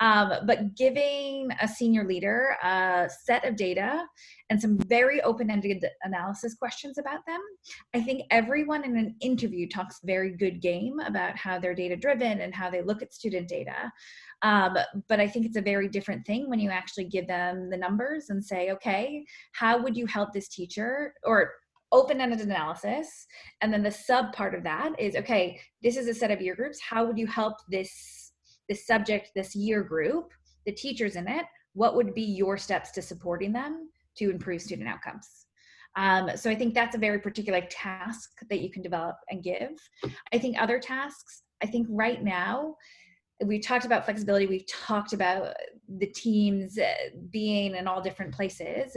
but giving a senior leader a set of data and some very open-ended analysis questions about them. I think everyone in an interview talks very good game about how they're data-driven and how they look at student data, but I think it's a very different thing when you actually give them the numbers and say, okay, how would you help this teacher, or open-ended analysis, and then the sub part of that is, okay, this is a set of year groups. How would you help this subject, this year group, the teachers in it? What would be your steps to supporting them to improve student outcomes? So I think that's a very particular task that you can develop and give. I think other tasks, I think right now, we've talked about flexibility. We've talked about the teams being in all different places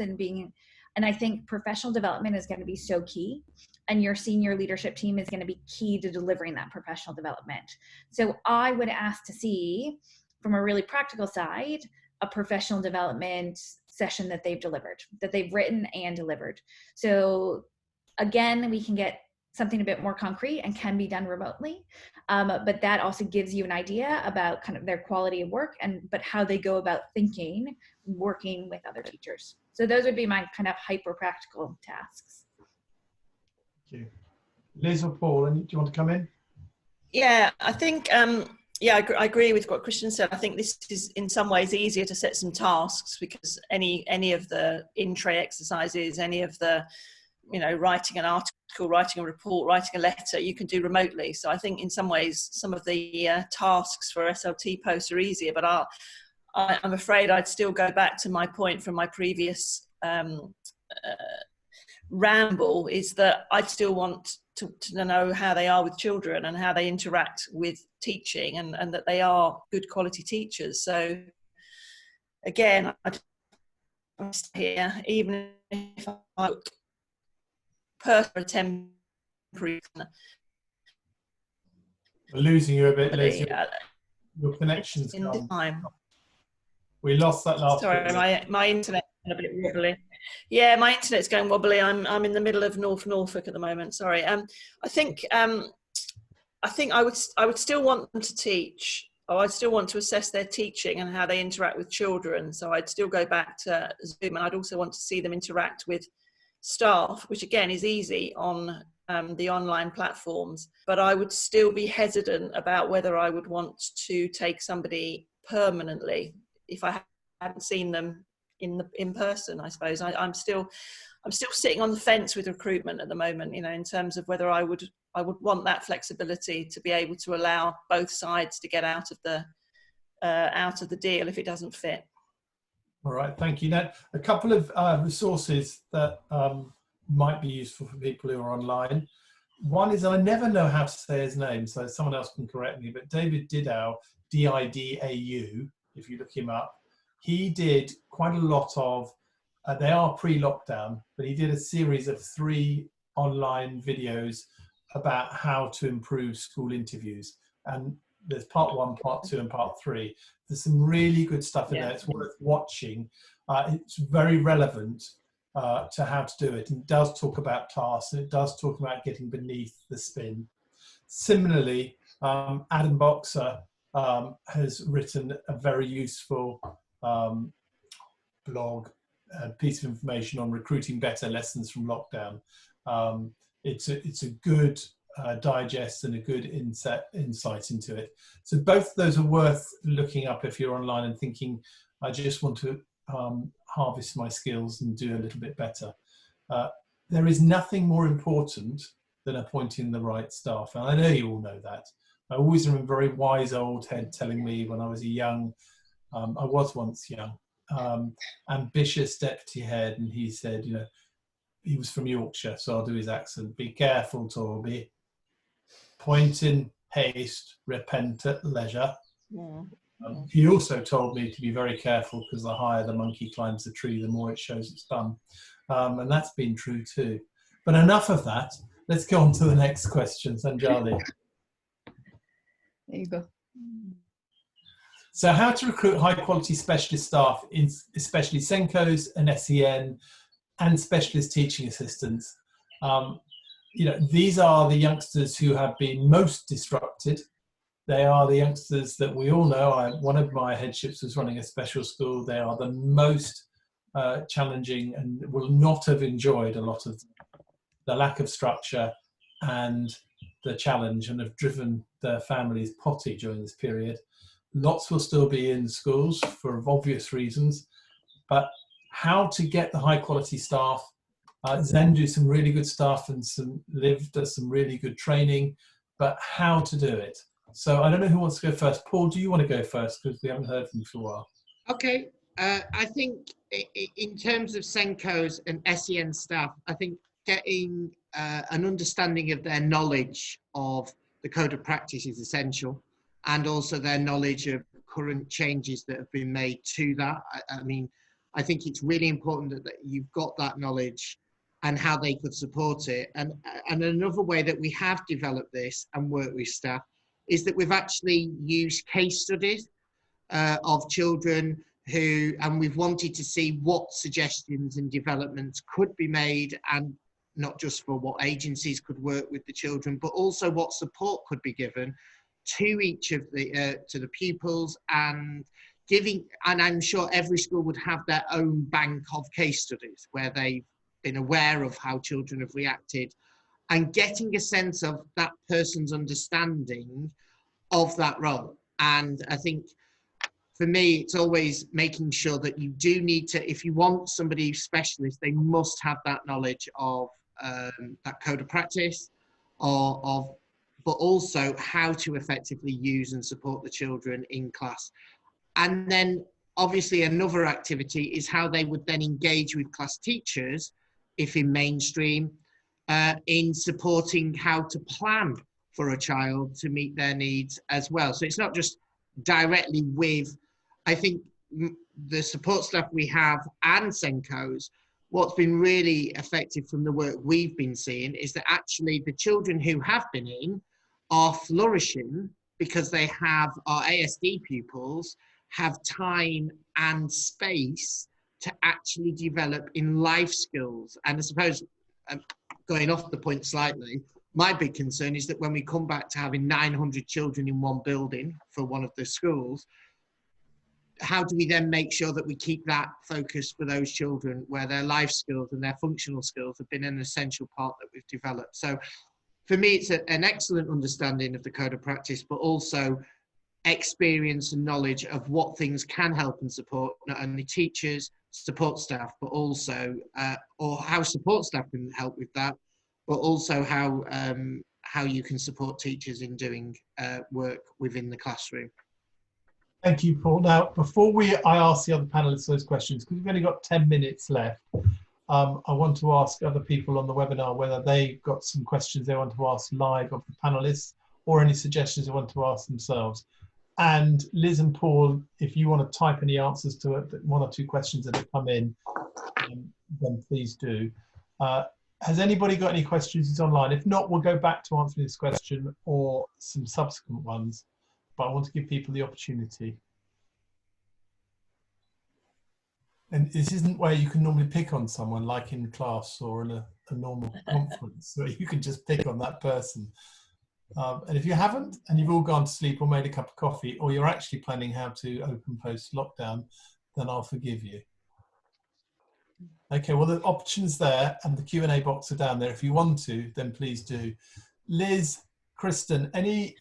and I think professional development is going to be so key, and your senior leadership team is going to be key to delivering that professional development. So I would ask to see, from a really practical side, a professional development session that they've delivered, that they've written and delivered. So again, we can get something a bit more concrete and can be done remotely, but that also gives you an idea about kind of their quality of work, but how they go about thinking, working with other teachers. So those would be my kind of hyper practical tasks. Thank you. Liz or Paul, do you want to come in? Yeah, I think, I agree with what Kristin said. I think this is in some ways easier to set some tasks, because any of the in-tray exercises, any of the, writing an article, writing a report, writing a letter, you can do remotely. So I think in some ways, some of the tasks for SLT posts are easier, but I'm afraid I'd still go back to my point from my previous ramble, is that I'd still want to know how they are with children and how they interact with teaching, and that they are good quality teachers. So again, I'd here, even if I look per temporary. We're losing you a bit, Liz. Your connection's in gone. time. We lost that last Sorry, bit. my internet A bit wobbly. Yeah, my internet's going wobbly. I'm in the middle of North Norfolk at the moment. Sorry. I think I would still want them to teach. Or I'd still want to assess their teaching and how they interact with children. So I'd still go back to Zoom, and I'd also want to see them interact with staff, which again is easy on the online platforms. But I would still be hesitant about whether I would want to take somebody permanently if I hadn't seen them in person. I suppose I'm still sitting on the fence with recruitment at the moment, in terms of whether I would want that flexibility to be able to allow both sides to get out of the deal if it doesn't fit. All right, thank you. Now, a couple of resources that might be useful for people who are online. One is, I never know how to say his name, so someone else can correct me, but David Didau, D-I-D-A-U, if you look him up, he did quite a lot of, they are pre-lockdown, but he did a series of 3 online videos about how to improve school interviews. And there's part 1, part 2, and part 3. There's some really good stuff in there. It's worth watching. It's very relevant to how to do it. And it does talk about tasks, and it does talk about getting beneath the spin. Similarly, Adam Boxer has written a very useful blog, piece of information on recruiting better, lessons from lockdown. It's a good digest and a good insight into it. So both of those are worth looking up if you're online and thinking, I just want to harvest my skills and do a little bit better. There is nothing more important than appointing the right staff. And I know you all know that. I always remember a very wise old head telling me when I was I was once young, ambitious deputy head, and he said, he was from Yorkshire, so I'll do his accent. Be careful, Torby. Point in haste, repent at leisure. He also told me to be very careful because the higher the monkey climbs the tree, the more it shows its bum. And that's been true too. But enough of that. Let's go on to the next question, Sanjali. There you go. So how to recruit high quality specialist staff, especially SENCOs and SEN and specialist teaching assistants. These are the youngsters who have been most disrupted. They are the youngsters that we all know. One of my headships was running a special school. They are the most challenging and will not have enjoyed a lot of the lack of structure and the challenge, and have driven their families potty during this period. Lots will still be in schools for obvious reasons, but how to get the high quality staff. Zen do some really good stuff, and Liv does some really good training, but how to do it. So I don't know who wants to go first. Paul, do you want to go first? Because we haven't heard from you for a while. Okay. I think in terms of SENCOs and SEN staff, I think getting an understanding of their knowledge of the code of practice is essential, and also their knowledge of current changes that have been made to that. I think it's really important that you've got that knowledge and how they could support it. And another way that we have developed this and worked with staff is that we've actually used case studies of children and we've wanted to see what suggestions and developments could be made, and not just for what agencies could work with the children, but also what support could be given to each of to the pupils, and I'm sure every school would have their own bank of case studies where they've been aware of how children have reacted, and getting a sense of that person's understanding of that role. And I think for me, it's always making sure that you do need to, if you want somebody specialist, they must have that knowledge of that code of practice, but also how to effectively use and support the children in class. And then obviously another activity is how they would then engage with class teachers, if in mainstream, in supporting how to plan for a child to meet their needs as well. So it's not just directly with, I think the support staff we have and SENCOs, what's been really effective from the work we've been seeing is that actually the children who have been in are flourishing because they have, our ASD pupils have time and space to actually develop in life skills. And I suppose, going off the point slightly, my big concern is that when we come back to having 900 children in one building for one of the schools, how do we then make sure that we keep that focus for those children where their life skills and their functional skills have been an essential part that we've developed? So for me, it's an excellent understanding of the code of practice, but also experience and knowledge of what things can help and support not only teachers, support staff, but also, or how support staff can help with that, but also how you can support teachers in doing work within the classroom. Thank you, Paul. Now, before I ask the other panelists those questions, because we've only got 10 minutes left, I want to ask other people on the webinar whether they've got some questions they want to ask live of the panelists or any suggestions they want to ask themselves. And Liz and Paul, if you want to type any answers to it, one or two questions that have come in, then please do. Has anybody got any questions online? If not, we'll go back to answering this question or some subsequent ones. But I want to give people the opportunity. And this isn't where you can normally pick on someone like in class or in a normal conference, so you can just pick on that person. And if you haven't, and you've all gone to sleep or made a cup of coffee, or you're actually planning how to open post-lockdown, then I'll forgive you. Okay, well, the options there and the Q&A box are down there. If you want to, then please do. Liz, Kristin, any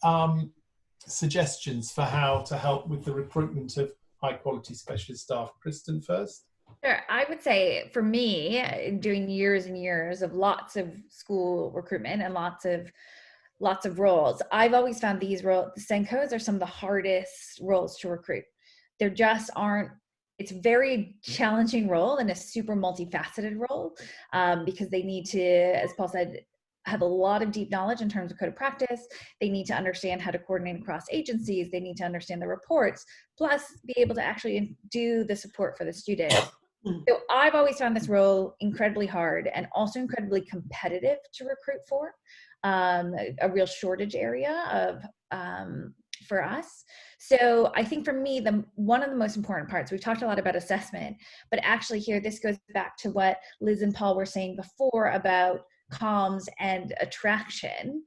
suggestions for how to help with the recruitment of high quality specialist staff? Kristin first. Sure. I would say for me, doing years and years of lots of school recruitment and lots of roles, I've always found these roles, the Senkos are some of the hardest roles to recruit. There just aren't, it's a very challenging role and a super multifaceted role because they need to, as Paul said, have a lot of deep knowledge in terms of code of practice. They need to understand how to coordinate across agencies. They need to understand the reports, plus be able to actually do the support for the student. So I've always found this role incredibly hard and also incredibly competitive to recruit for, a real shortage area of for us. So I think for me, one of the most important parts, we've talked a lot about assessment, but actually here, this goes back to what Liz and Paul were saying before about comms and attraction.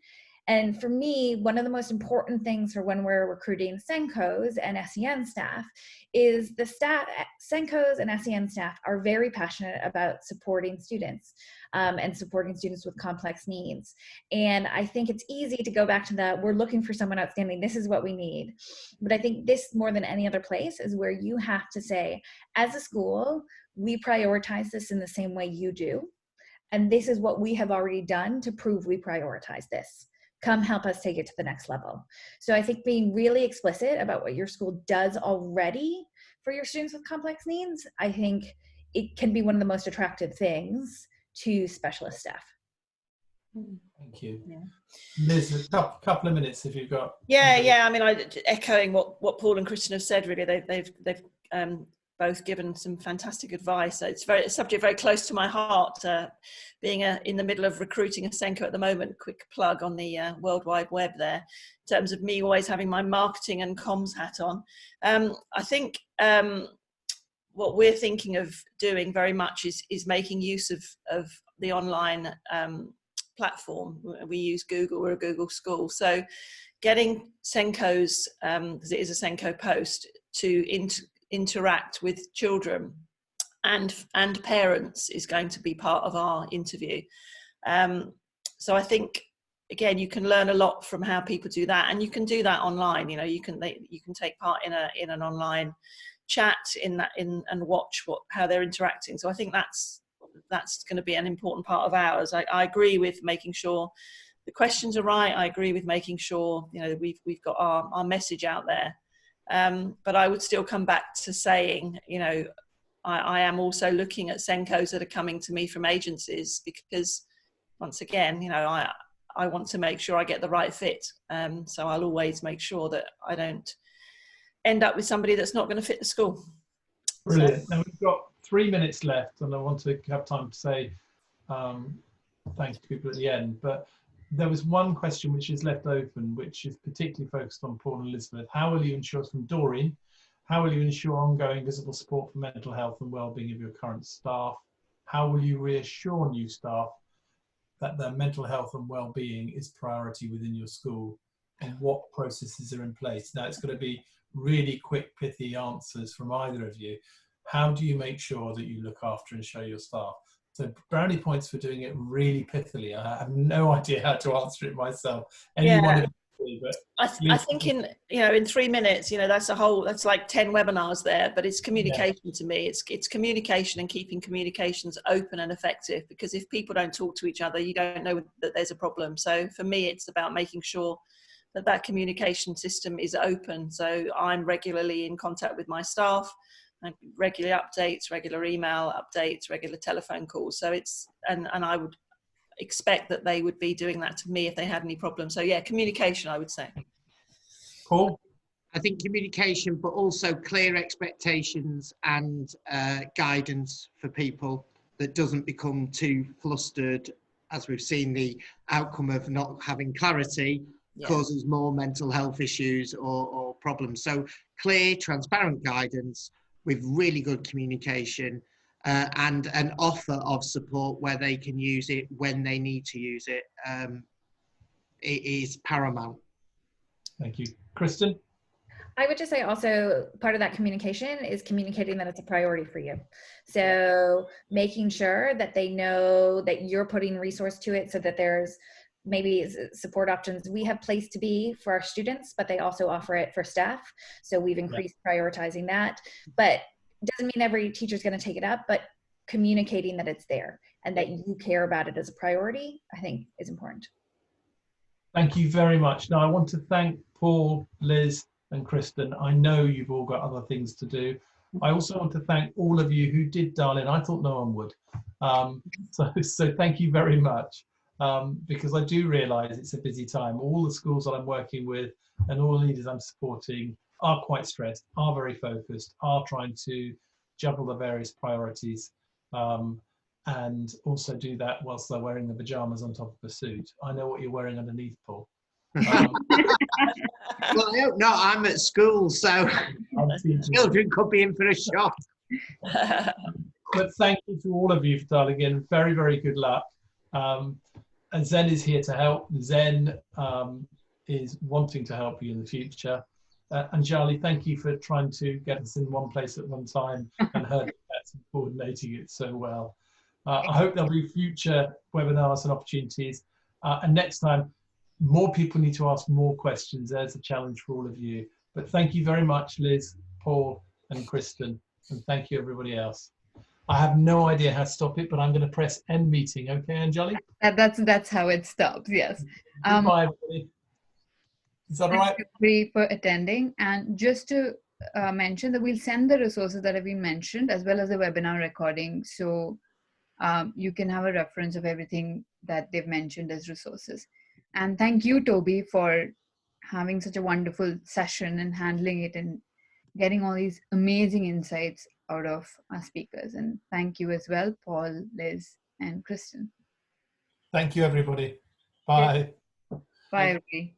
And for me, one of the most important things for when we're recruiting Senkos and SEN staff is the staff, Senkos and SEN staff are very passionate about supporting students and supporting students with complex needs. And I think it's easy to go back to that, we're looking for someone outstanding, this is what we need. But I think this, more than any other place, is where you have to say, as a school, we prioritize this in the same way you do. And this is what we have already done to prove we prioritize this. Come help us take it to the next level. So I think being really explicit about what your school does already for your students with complex needs, I think it can be one of the most attractive things to specialist staff. Thank you. Yeah. Liz, a couple of minutes if you've got. Yeah. I mean, echoing what Paul and Kristin have said, really, they've both given some fantastic advice. It's a subject very close to my heart, being in the middle of recruiting a Senko at the moment. Quick plug on the World Wide Web there, in terms of me always having my marketing and comms hat on. I think what we're thinking of doing very much is making use of the online platform. We use Google, we're a Google school. So getting Senkos, because it is a Senko post, to interact with children and parents is going to be part of our interview. So I think, again, you can learn a lot from how people do that, and you can do that online. You know, you can take part in an online chat and watch how they're interacting. So I think that's going to be an important part of ours. I agree with making sure the questions are right. I agree with making sure, you know, we've got our message out there. But I would still come back to saying, you know, I am also looking at Senkos that are coming to me from agencies, because once again, you know, I want to make sure I get the right fit. So I'll always make sure that I don't end up with somebody that's not going to fit the school. Brilliant. Now we've got 3 minutes left, and I want to have time to say thanks to people at the end. But there was one question which is left open, which is particularly focused on Paul and Elizabeth. How will you ensure, from Doreen, How will you ensure ongoing visible support for mental health and well-being of your current staff? How will you reassure new staff that their mental health and well-being is priority within your school? And what processes are in place? Now, it's going to be really quick, pithy answers from either of you. How do you make sure that you look after and show your staff? So Brownie points for doing it really pithily. I have no idea how to answer it myself. Anyone Yeah. but I think in 3 minutes, that's like 10 webinars there, but it's communication to me. It's communication and keeping communications open and effective, because if people don't talk to each other, you don't know that there's a problem. So for me, it's about making sure that communication system is open. So I'm regularly in contact with my staff, and regular updates, regular email updates, regular telephone calls. So and I would expect that they would be doing that to me if they had any problems. So yeah, communication, I would say. Paul? I think communication, but also clear expectations and guidance for people that doesn't become too flustered. As we've seen, the outcome of not having clarity causes more mental health issues or problems. So clear, transparent guidance with really good communication and an offer of support where they can use it when they need to use it, it is paramount. Thank you. Kristin? I would just say also part of that communication is communicating that it's a priority for you. So making sure that they know that you're putting resource to it, so that there's maybe support options. We have Place to Be for our students, but they also offer it for staff. So we've increased prioritizing that, but it doesn't mean every teacher is going to take it up, but communicating that it's there and that you care about it as a priority, I think is important. Thank you very much. Now, I want to thank Paul, Liz, and Kristin. I know you've all got other things to do. I also want to thank all of you who did dial in. I thought no one would. So thank you very much, because I do realise it's a busy time. All the schools that I'm working with and all the leaders I'm supporting are quite stressed, are very focused, are trying to juggle the various priorities, and also do that whilst they're wearing the pyjamas on top of a suit. I know what you're wearing underneath, Paul. Well, I hope not. I'm at school, so children could be in for a shock. But thank you to all of you for dialing in. Very, very good luck. And Zen is here to help. Zen is wanting to help you in the future. And Charlie, thank you for trying to get us in one place at one time and her coordinating it so well. I hope there'll be future webinars and opportunities. And next time, more people need to ask more questions. There's a challenge for all of you. But thank you very much, Liz, Paul, and Kristin. And thank you, everybody else. I have no idea how to stop it, but I'm going to press end meeting. Okay, Anjali? That's how it stops, yes. Goodbye, everybody. Is that all right? Thank you for attending. And just to mention that we'll send the resources that have been mentioned as well as the webinar recording. So you can have a reference of everything that they've mentioned as resources. And thank you, Toby, for having such a wonderful session and handling it and getting all these amazing insights out of our speakers. And thank you as well, Paul, Liz, and Kristin. Thank you, everybody. Bye. Bye, everybody.